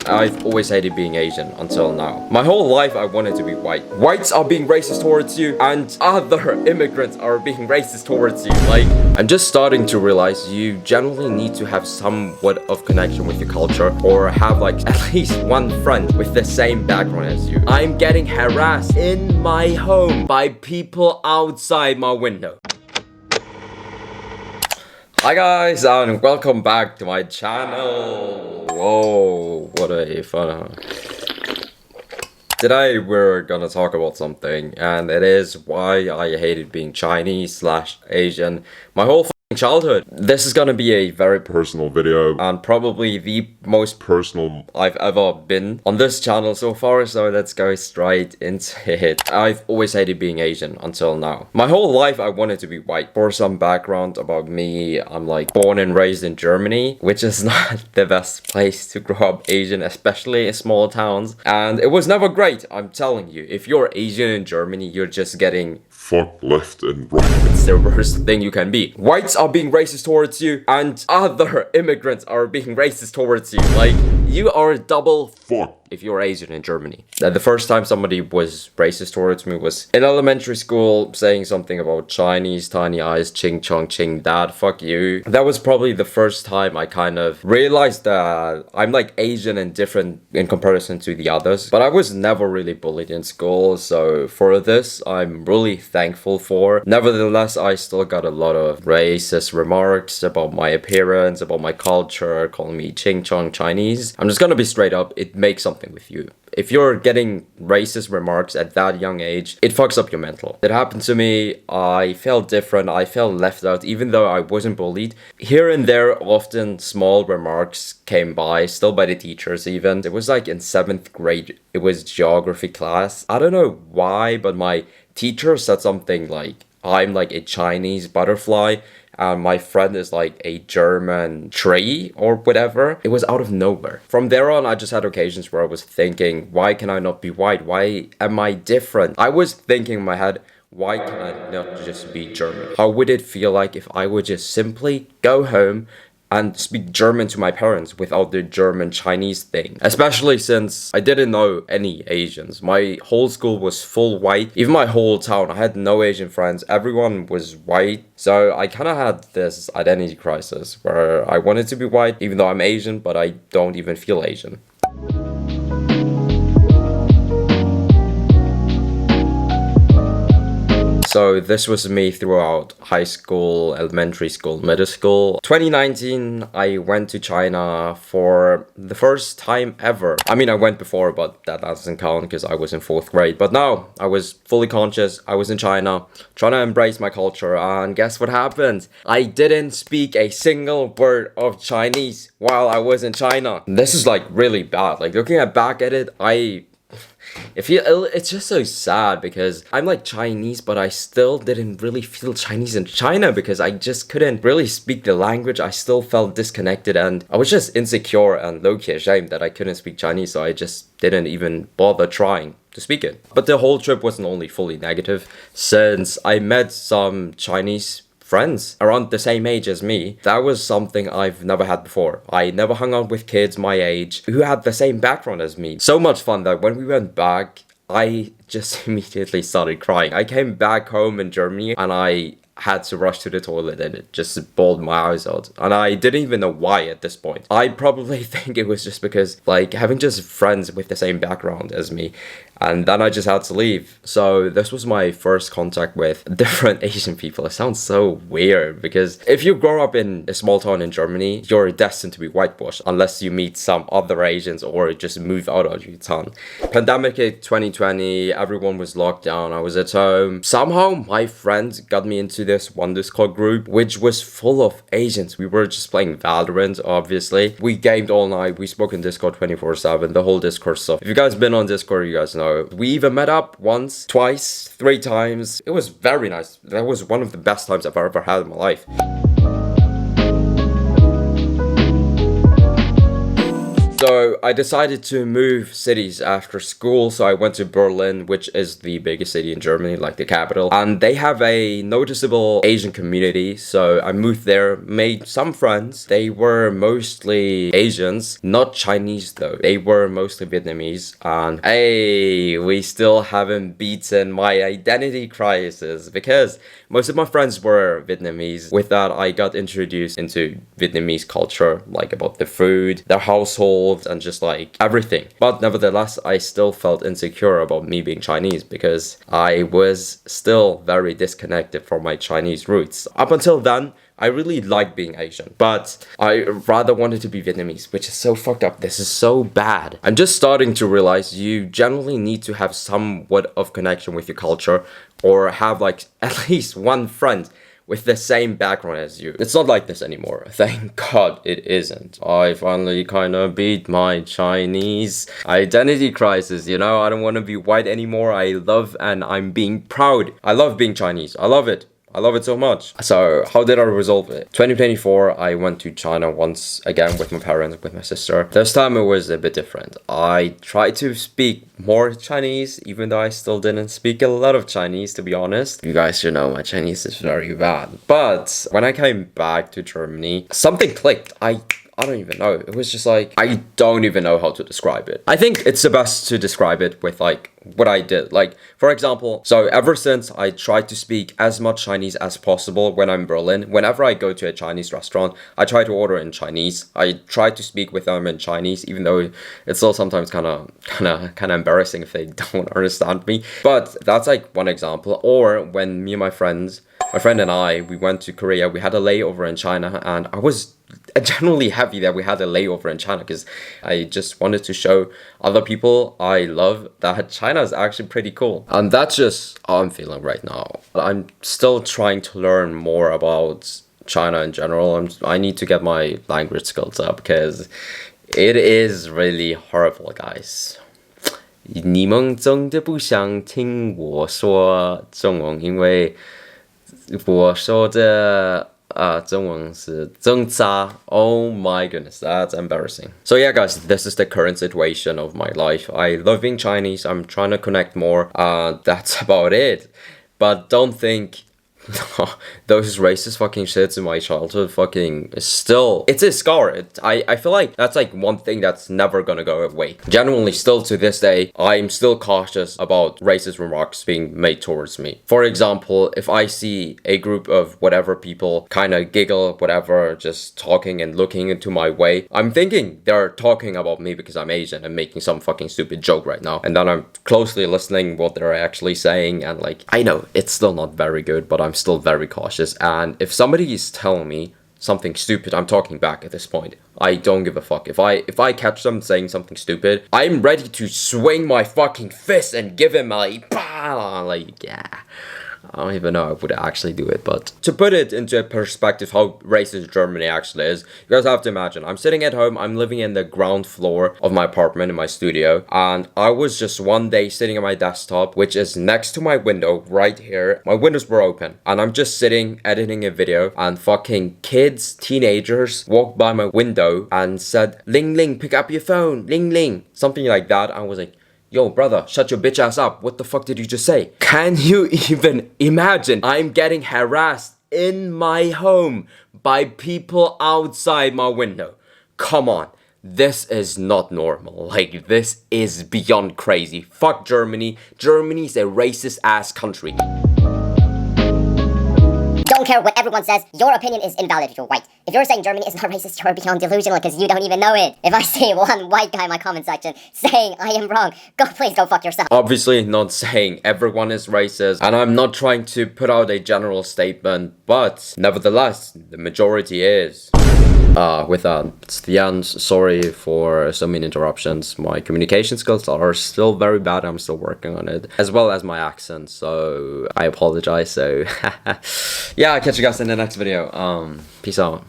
I've always hated being Asian until now. My whole life I wanted to be white. Whites are being racist towards you and other immigrants are being racist towards you. Like, I'm just starting to realize you generally need to have somewhat of connection with your culture or have like at least one friend with the same background as you. I'm getting harassed in my home by people outside my window. Hi guys and welcome back to my channel. Whoa, what a fun. Today we're gonna talk about something, and it is why I hated being Chinese/Asian my whole childhood. This is gonna be a very personal video and probably the most personal I've ever been on this channel so far, so let's go straight into it. I've always hated being Asian until now. My whole life I wanted to be white. For some background about me, I'm like born and raised in Germany, which is not the best place to grow up Asian, especially in small towns, and it was never great. I'm telling you, if you're Asian in Germany, you're just getting fucked left and right. It's the worst thing you can be. Whites are being racist towards you and other immigrants are being racist towards you. Like, you are a double fuck if you're Asian in Germany. The first time somebody was racist towards me was in elementary school, saying something about Chinese, tiny eyes, ching chong ching dad, fuck you. That was probably the first time I kind of realized that I'm like Asian and different in comparison to the others. But I was never really bullied in school, so for this I'm really thankful for. Nevertheless, I still got a lot of racist remarks about my appearance, about my culture, calling me ching chong Chinese. I'm just gonna be straight up, it makes something with you. If you're getting racist remarks at that young age, it fucks up your mental. It happened to me. I felt different. I felt left out even though I wasn't bullied. Here and there, often small remarks came by, still by the teachers even. It was like in 7th grade, it was geography class. I don't know why, but my teacher said something like, I'm like a Chinese butterfly and my friend is like a German tree or whatever. It was out of nowhere. From there on, I just had occasions where I was thinking, why can I not be white? Why am I different? I was thinking in my head, why can I not just be German? How would it feel like if I would just simply go home and speak German to my parents without the German Chinese thing? Especially since I didn't know any Asians. My whole school was full white. Even my whole town, I had no Asian friends. Everyone was white. So I kind of had this identity crisis where I wanted to be white even though I'm Asian, but I don't even feel Asian. So this was me throughout high school, elementary school, middle school. 2019, I went to China for the first time ever. I mean, I went before, but that doesn't count because I was in 4th grade. But now, I was fully conscious. I was in China, trying to embrace my culture. And guess what happened? I didn't speak a single word of Chinese while I was in China. This is like really bad. Like looking back at it, it's just so sad because I'm like Chinese, but I still didn't really feel Chinese in China because I just couldn't really speak the language. I still felt disconnected and I was just insecure and low-key ashamed that I couldn't speak Chinese, so I just didn't even bother trying to speak it. But the whole trip wasn't only fully negative, since I met some Chinese friends around the same age as me. That was something I've never had before. I never hung out with kids my age who had the same background as me. So much fun that when we went back, I just immediately started crying. I came back home in Germany and I had to rush to the toilet and it just bawled my eyes out. And I didn't even know why at this point. I probably think it was just because like having just friends with the same background as me, and then I just had to leave. So this was my first contact with different Asian people. It sounds so weird because if you grow up in a small town in Germany, you're destined to be whitewashed unless you meet some other Asians or just move out of your town. Pandemic hit 2020, everyone was locked down, I was at home. Somehow my friends got me into this one Discord group which was full of Asians. We were just playing Valorant, obviously. We gamed all night, we spoke in Discord 24/7, the whole Discord stuff. If you guys been on Discord, you guys know. We even met up once, twice, 3 times. It was very nice. That was one of the best times I've ever had in my life. So I decided to move cities after school, so I went to Berlin, which is the biggest city in Germany, like the capital, and they have a noticeable Asian community, so I moved there, made some friends. They were mostly Asians, not Chinese though. They were mostly Vietnamese, and hey, we still haven't beaten my identity crisis because most of my friends were Vietnamese. With that, I got introduced into Vietnamese culture, like about the food, their household, and just like everything. But nevertheless, I still felt insecure about me being Chinese because I was still very disconnected from my Chinese roots. Up until then, I really liked being Asian, but I rather wanted to be Vietnamese, which is so fucked up. This is so bad. I'm just starting to realize you generally need to have somewhat of connection with your culture or have like at least one friend with the same background as you. It's not like this anymore. Thank God it isn't. I finally kind of beat my Chinese identity crisis, you know? I don't want to be white anymore. I love and I'm being proud. I love being Chinese. I love it. I love it so much. So how did I resolve it? 2024, I went to China once again with my parents, with my sister. This time it was a bit different. I tried to speak more Chinese, even though I still didn't speak a lot of Chinese, to be honest. You guys should know my Chinese is very bad. But when I came back to Germany, something clicked. I don't even know. It was just like, I don't even know how to describe it. I think it's the best to describe it with like what I did. Like, for example, so ever since I tried to speak as much Chinese as possible when I'm in Berlin, whenever I go to a Chinese restaurant, I try to order in Chinese. I try to speak with them in Chinese, even though it's still sometimes kind of embarrassing if they don't understand me. But that's like one example. Or when me and my friend and I, we went to Korea, we had a layover in China, and I was genuinely happy that we had a layover in China because I just wanted to show other people I love that China is actually pretty cool. And that's just how I'm feeling right now. I'm still trying to learn more about China in general. I need to get my language skills up because it is really horrible, guys. 你们真的不想听我说中文，因为我说的中文是挣扎. Oh my goodness, that's embarrassing. So yeah, guys, this is the current situation of my life. I love being Chinese. I'm trying to connect more. That's about it. But don't think those racist fucking shits in my childhood fucking still, it's a scar. I feel like that's like one thing that's never gonna go away. Genuinely, still to this day, I'm still cautious about racist remarks being made towards me. For example, if I see a group of whatever people kind of giggle, whatever, just talking and looking into my way, I'm thinking they're talking about me because I'm Asian and making some fucking stupid joke right now. And then I'm closely listening what they're actually saying, and like, I know it's still not very good, but I'm still very cautious. And if somebody is telling me something stupid, I'm talking back at this point. I don't give a fuck. If I catch them saying something stupid, I'm ready to swing my fucking fist and give him like, bah! Like, yeah. I don't even know if I would actually do it, but to put it into perspective how racist Germany actually is, you guys have to imagine, I'm sitting at home, I'm living in the ground floor of my apartment in my studio, and I was just one day sitting at my desktop, which is next to my window right here. My windows were open, and I'm just sitting editing a video, and fucking kids, teenagers, walked by my window and said, Ling Ling, pick up your phone, Ling Ling, something like that. I was like, yo, brother, shut your bitch ass up. What the fuck did you just say? Can you even imagine? I'm getting harassed in my home by people outside my window. Come on. This is not normal. Like, this is beyond crazy. Fuck Germany. Germany's a racist ass country. Don't care what everyone says, your opinion is invalid if you're white. If you're saying Germany is not racist, you're beyond delusional because you don't even know it. If I see one white guy in my comment section saying I am wrong, please go fuck yourself. Obviously not saying everyone is racist, and I'm not trying to put out a general statement, but nevertheless, the majority is. With that, it's the end. Sorry for so many interruptions. My communication skills are still very bad. I'm still working on it, as well as my accent, so I apologize. So yeah, I'll catch you guys in the next video. Peace out.